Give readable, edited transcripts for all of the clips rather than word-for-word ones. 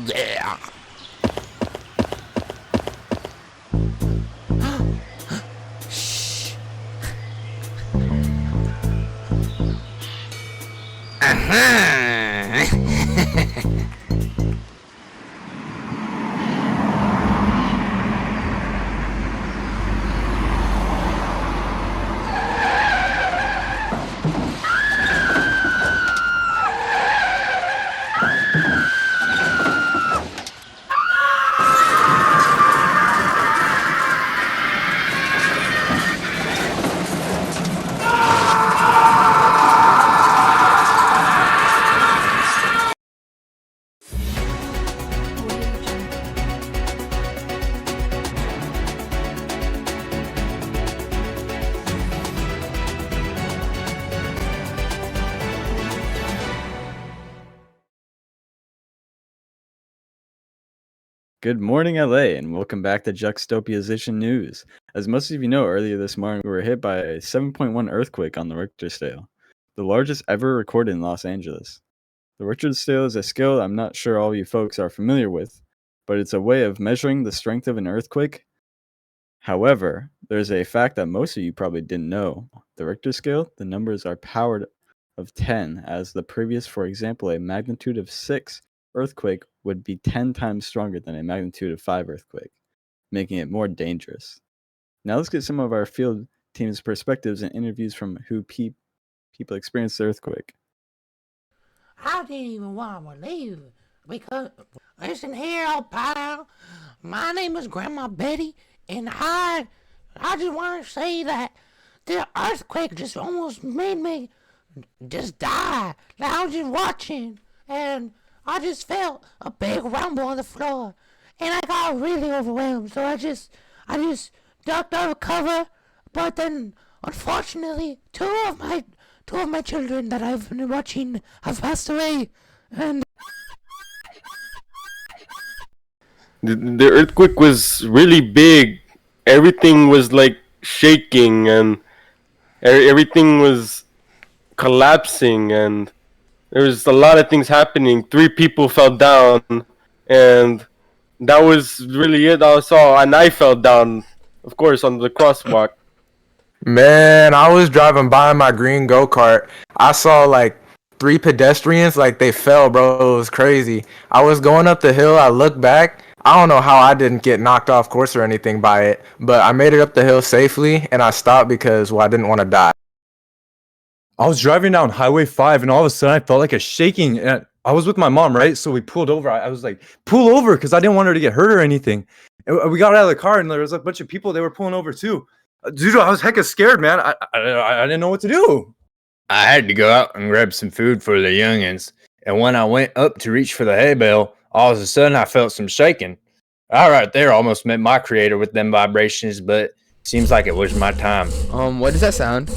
Yeah. Shh. Uh-huh. Good morning, LA, and welcome back to Juxtaposition News. As most of you know, earlier this morning we were hit by a 7.1 earthquake on the Richter scale, the largest ever recorded in Los Angeles. The Richter scale is a scale I'm not sure all you folks are familiar with, but it's a way of measuring the strength of an earthquake. However, there's a fact that most of you probably didn't know. The Richter scale, the numbers are powered of 10, as the previous, for example, a magnitude of 6 earthquake would be 10 times stronger than a magnitude of 5 earthquake, making it more dangerous. Now let's get some of our field team's perspectives and interviews from who people experienced the earthquake. I didn't even want to leave because, listen here, old pal. My name is Grandma Betty, and I just want to say that the earthquake just almost made me just die. Like, I was just watching, and I just felt a big rumble on the floor, and I got really overwhelmed. So I just ducked under cover, but then unfortunately, two of my children that I've been watching have passed away, and The earthquake was really big. Everything was like shaking and everything was collapsing, and there was a lot of things happening. 3 people fell down, and that was really it. I saw, and I fell down, of course, on the crosswalk. Man, I was driving by my green go-kart. I saw like 3 pedestrians, like they fell, bro. It was crazy. I was going up the hill. I looked back. I don't know how I didn't get knocked off course or anything by it, but I made it up the hill safely and I stopped because, well, I didn't want to die. I was driving down Highway 5 and all of a sudden I felt like a shaking. And I was with my mom, right? So we pulled over. I was like, pull over, because I didn't want her to get hurt or anything. And we got out of the car and there was a bunch of people. They were pulling over too. Dude, I was hecka scared, man. I didn't know what to do. I had to go out and grab some food for the youngins, and when I went up to reach for the hay bale, all of a sudden I felt some shaking. I right there almost met my creator with them vibrations, but seems like it was my time. What does that sound?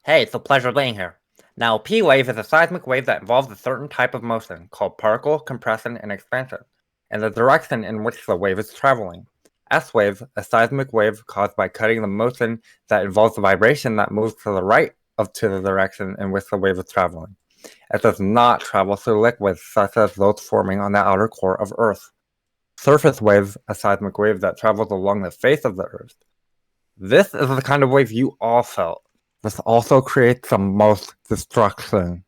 Hey, it's a pleasure being here. Now, a P wave is a seismic wave that involves a certain type of motion called particle compression and expansion, and the direction in which the wave is traveling. S wave, a seismic wave caused by cutting the motion that involves the vibration that moves to the right to the direction in which the wave is traveling. It does not travel through liquids such as those forming on the outer core of Earth. Surface wave, a seismic wave that travels along the face of the Earth. This is the kind of wave you all felt. This also creates the most destruction.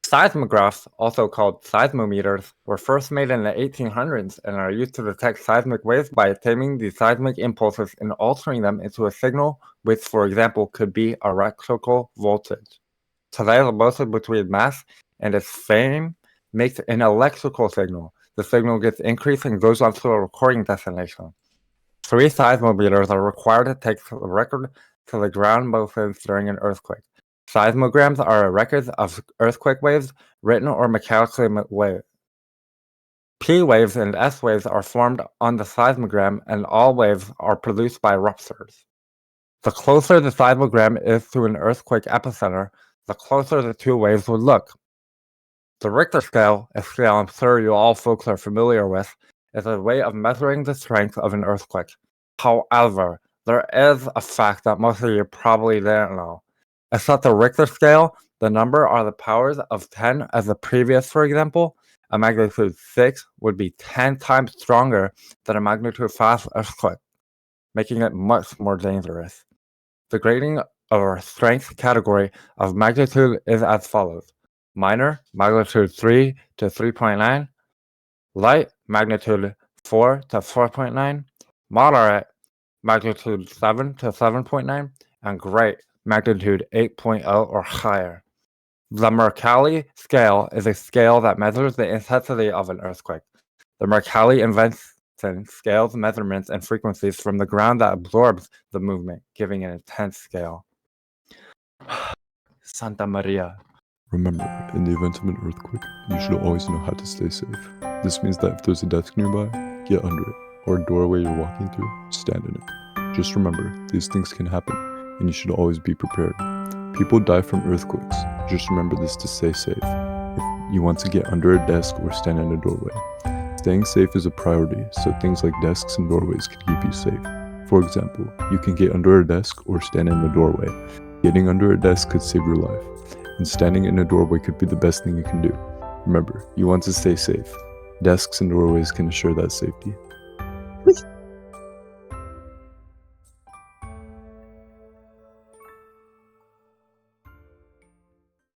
Seismographs, also called seismometers, were first made in the 1800s and are used to detect seismic waves by taming the seismic impulses and altering them into a signal which, for example, could be electrical voltage. Today, the motion between mass and its fame makes an electrical signal. The signal gets increased and goes on to a recording destination. 3 seismometers are required to take the record to the ground motions during an earthquake. Seismograms are a record of earthquake waves, written or mechanically wave. P waves and S waves are formed on the seismogram, and all waves are produced by ruptures. The closer the seismogram is to an earthquake epicenter, the closer the two waves would look. The Richter scale, a scale I'm sure you all folks are familiar with, is a way of measuring the strength of an earthquake. However, there is a fact that most of you probably didn't know. It's that the Richter scale, the number are the powers of 10 as the previous, for example. A magnitude 6 would be 10 times stronger than a magnitude 5 earthquake, making it much more dangerous. The grading of our strength category of magnitude is as follows. Minor, magnitude 3 to 3.9. Light, magnitude 4 to 4.9. Moderate, magnitude 7 to 7.9. And great, magnitude 8.0 or higher. The Mercalli scale is a scale that measures the intensity of an earthquake. The Mercalli invention scales measurements and frequencies from the ground that absorbs the movement, giving an intense scale. Santa Maria. Remember, in the event of an earthquake, you should always know how to stay safe. This means that if there's a desk nearby, get under it, or a doorway you're walking through, stand in it. Just remember, these things can happen, and you should always be prepared. People die from earthquakes. Just remember this to stay safe. If you want to get under a desk or stand in a doorway, staying safe is a priority, so things like desks and doorways can keep you safe. For example, you can get under a desk or stand in a doorway. Getting under a desk could save your life, and standing in a doorway could be the best thing you can do. Remember, you want to stay safe. Desks and doorways can assure that safety.